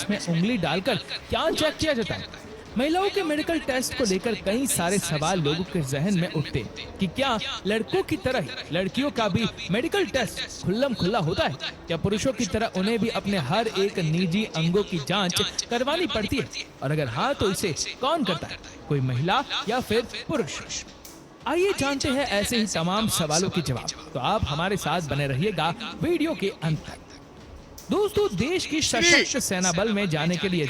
Packets में उंगली डालकर क्या चेक किया जाता है? महिलाओं के मेडिकल टेस्ट को लेकर कई सारे सवाल लोगों के जहन में उठते हैं कि क्या लड़कों की तरह ही लड़कियों का भी मेडिकल टेस्ट खुल्लम खुल्ला होता है? क्या पुरुषों की तरह उन्हें भी अपने हर एक निजी अंगों की जांच करवानी पड़ती है? और अगर हाँ तो इसे कौन करता है, कोई महिला या फिर पुरुष? आइए जानते हैं ऐसे ही तमाम सवालों के जवाब। तो आप हमारे साथ बने रहिएगा वीडियो के अंत तक। दोस्तों, देश की सशस्त्र सेना बल में जाने के लिए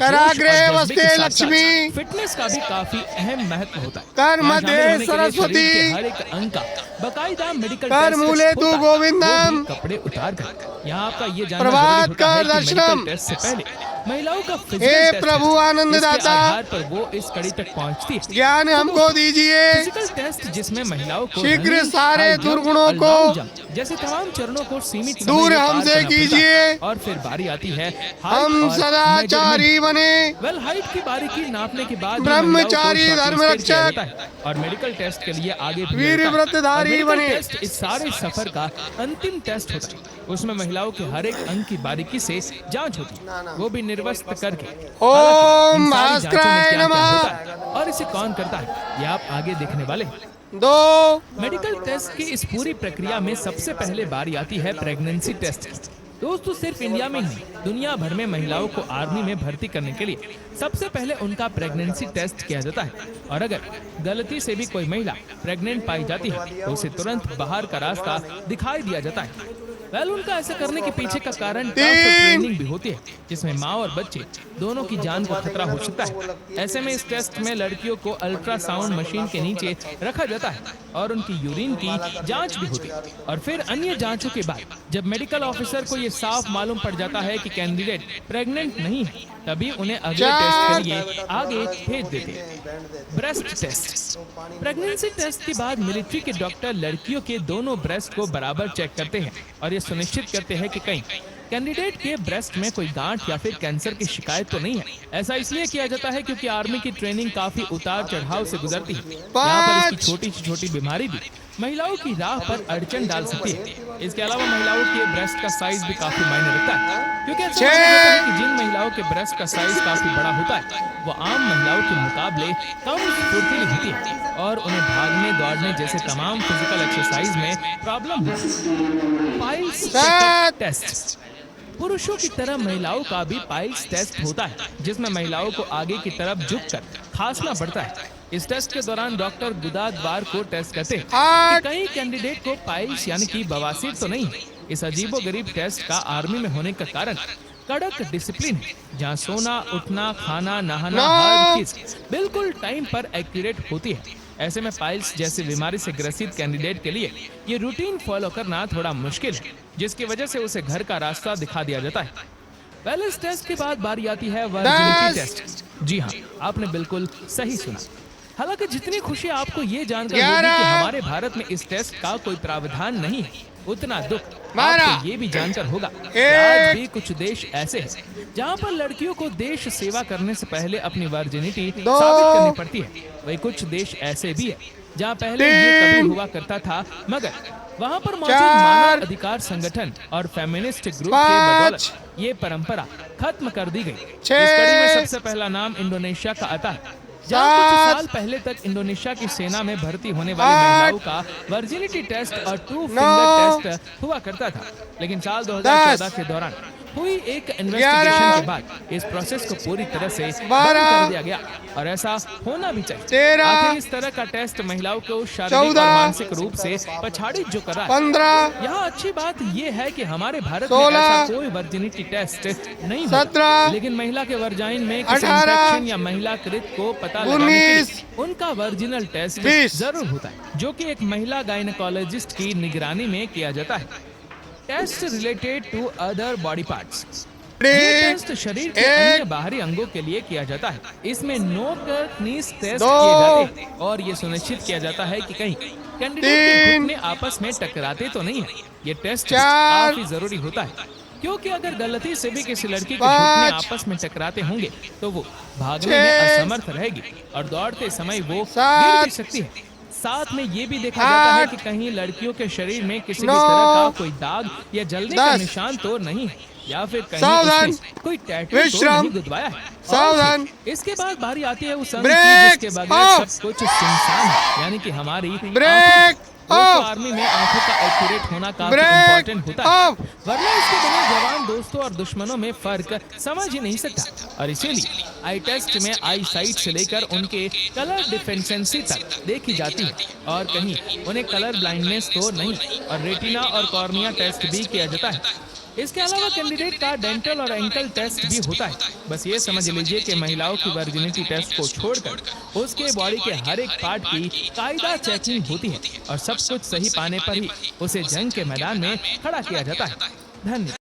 लक्ष्मी फिटनेस का भी काफी अहम महत्व होता है। कर्मदे सरस्वती हर एक अंग का बाकायदा मेडिकल कर्मूले तू गोविंदम कपड़े उतार कर। यहाँ आपका ये जानना प्रभात जरूरी होता है कि दर्शनम मेडिकल टेस्ट से पहले महिलाओं का हे फिजिकल टेस्ट प्रभु आनंद इसके दाता आधार पर वो इस कड़ी तक पहुँचती है। ज्ञान हमको दीजिए, फिजिकल टेस्ट जिसमें महिलाओं को शीघ्र रनिंग, सारे हाई जंप, दुर्गुणों और को लॉन्ग जंप जैसे तमाम चरणों को सीमित समय दूर में पार हमसे करना पड़ता है। कीजिए। और फिर बारी आती है हम सदाचारी बने, वेल हाइट की बारीकी नापने के बाद ब्रह्मचारी धर्मरक्षक और मेडिकल टेस्ट के लिए आगे भी वीर होता है। व्रतधारी और मेडिकल बने। टेस्ट इस सारे सफर का अंतिम टेस्ट होता है। उसमें महिलाओं के हर एक अंग की बारीकी से जांच होती है, वो भी निर्वस्त्र करके। ओम हालांकि इन सारी जांचों में भास्कराय क्या-क्या नमः। होता है और इसे कौन करता है, ये आप आगे देखने वाले हैं। दो मेडिकल टेस्ट की इस पूरी प्रक्रिया में सबसे पहले बारी आती है प्रेगनेंसी टेस्ट। दोस्तों, सिर्फ इंडिया में ही नहीं, दुनिया भर में महिलाओं को आर्मी में भर्ती करने के लिए सबसे पहले उनका प्रेगनेंसी टेस्ट किया जाता है। और अगर गलती से भी कोई महिला प्रेग्नेंट पाई जाती है तो उसे तुरंत बाहर का रास्ता दिखाई दिया जाता है। वेल, उनका ऐसा करने के पीछे का कारण ट्रेनिंग भी होती है, जिसमें माँ और बच्चे दोनों की जान को खतरा हो सकता है। ऐसे में इस टेस्ट में लड़कियों को अल्ट्रासाउंड मशीन के नीचे रखा जाता है और उनकी यूरिन की जांच भी होती है। और फिर अन्य जांचों के बाद जब मेडिकल ऑफिसर को ये साफ मालूम पड़ जाता है कि कैंडिडेट प्रेग्नेंट नहीं है, तभी उन्हें अगले टेस्ट के लिए आगे भेज देते हैं। Breast test. प्रेगनेंसी टेस्ट के बाद मिलिट्री के डॉक्टर लड़कियों के दोनों ब्रेस्ट को बराबर चेक करते हैं और ये सुनिश्चित करते हैं कि कहीं कैंडिडेट के ब्रेस्ट में कोई गांठ या फिर कैंसर की शिकायत तो नहीं है। ऐसा इसलिए किया जाता है क्योंकि आर्मी की ट्रेनिंग काफी उतार चढ़ाव से गुजरती है। यहाँ पर इसकी छोटी से छोटी बीमारी भी महिलाओं की राह पर अड़चन डाल सकती है। इसके अलावा महिलाओं के ब्रेस्ट का साइज भी काफी मायने रखता है, क्योंकि ऐसा माना जाता है कि जिन महिलाओं के ब्रेस्ट का साइज काफी बड़ा होता है वो आम महिलाओं के मुकाबले कम फुर्तीली होती है और उन्हें भागने दौड़ने जैसे तमाम फिजिकल एक्सरसाइज में प्रॉब्लम होती है। Piles test. पुरुषों की तरह महिलाओं का भी पाइल्स टेस्ट होता है, जिसमें महिलाओं को आगे की तरफ झुककर खांसना पड़ता है। इस टेस्ट के दौरान डॉक्टर गुदा द्वार को टेस्ट करते हैं कि कहीं कैंडिडेट को पाइल्स यानी कि बवासीर तो नहीं है। इस अजीबोगरीब टेस्ट का आर्मी में होने का कारण कड़क डिसिप्लिन है, जहाँ सोना, उठना, खाना, नहाना हर चीज बिल्कुल टाइम पर एक्यूरेट होती है। ऐसे में पाइल्स जैसी बीमारी से ग्रसित कैंडिडेट के लिए ये रूटीन फॉलो करना थोड़ा मुश्किल है, जिसकी वजह से उसे घर का रास्ता दिखा दिया जाता है। पहले इस टेस्ट के बाद बारी आती है वर्जिनिटी टेस्ट। जी हाँ, आपने बिल्कुल सही सुना। हालांकि जितनी खुशी आपको ये जानकर होगी कि हमारे भारत में इस टेस्ट का कोई प्रावधान नहीं है, उतना दुख आपको ये भी जानकर होगा कि आज भी कुछ देश ऐसे हैं जहाँ पर लड़कियों को देश सेवा करने से पहले अपनी वर्जिनिटी साबित करनी पड़ती है। वही कुछ देश ऐसे भी है जहाँ पहले ये कभी हुआ करता था, मगर वहाँ पर मौजूद मानव अधिकार संगठन और फेमिनिस्ट ग्रुप के बदौलत ये परंपरा खत्म कर दी गई। इस कड़ी में सबसे पहला नाम इंडोनेशिया का आता है, जहाँ कुछ साल पहले तक इंडोनेशिया की सेना में भर्ती होने वाली महिलाओं का वर्जिनिटी टेस्ट और 2 फिंगर टेस्ट हुआ करता था। लेकिन साल 2014 के दौरान हुई एक इन्वेस्टिगेशन के बाद इस प्रोसेस को पूरी तरह से बंद कर दिया गया और ऐसा होना भी चाहिए। आखिर इस तरह का टेस्ट महिलाओं को शारीरिक और मानसिक रूप से पछाड़ी जो कर रहा है। यहाँ अच्छी बात ये है कि हमारे भारत में ऐसा कोई वर्जिनिटी टेस्ट नहीं होता, लेकिन महिला के वर्जाइन में किसी इंफेक्शन या महिला कृत को पता लगाने के लिए उनका वर्जिनल टेस्ट जरूर होता है, जो कि एक महिला गायनेकोलॉजिस्ट की निगरानी में किया जाता है। Test related to other body parts. ये टेस्ट शरीर के अन्य बाहरी अंगों के लिए किया जाता है। इसमें नोक नीस टेस्ट किए जाते हैं और ये सुनिश्चित किया जाता है कि कहीं कैंडिडेट के घुटने आपस में टकराते तो नहीं है। ये टेस्ट काफी जरूरी होता है, क्योंकि अगर गलती से भी किसी लड़की के घुटने आपस में टकराते होंगे तो वो भागने में असमर्थ रहेगी और दौड़ते समय वो गिर भी सकती है। साथ में ये भी देखा जाता है कि कहीं लड़कियों के शरीर में किसी भी तरह का कोई दाग या जलने का निशान तो नहीं है। या फिर कहीं सावधान। उसने कोई टैटू तो विश्राम। नहीं गुदवाया है। सावधान। इसके बाद बारी आती है उस अंग ब्रेक। की जिसके बगैर ऑफ। सब कुछ सुनसान है, यानी कि हमारी ब्रेक। दोस्तों, ऑफ। आर्मी में आंखों का एक्यूरेट होना काफी ब्रेक। इम्पोर्टेंट होता है, ऑफ। वरना इसके बिना जवान दोस्तों और दुश्मनों में फर्क समझ ही नहीं सकता। और इसीलिए आई टेस्ट में आई साइट से लेकर उनके कलर डिफिशिएंसी तक देखी जाती है, और कहीं उन्हें कलर ब्लाइंडनेस तो नहीं, और रेटिना और कॉर्निया टेस्ट भी किया जाता है। इसके अलावा कैंडिडेट का डेंटल और एंकल टेस्ट भी होता है। बस ये समझ लीजिए कि महिलाओं की वर्जिनिटी टेस्ट को छोड़कर उसके बॉडी के हर एक पार्ट की कायदा चेकिंग होती है, और सब कुछ सही पाने पर ही उसे जंग के मैदान में खड़ा किया जाता है। धन्यवाद।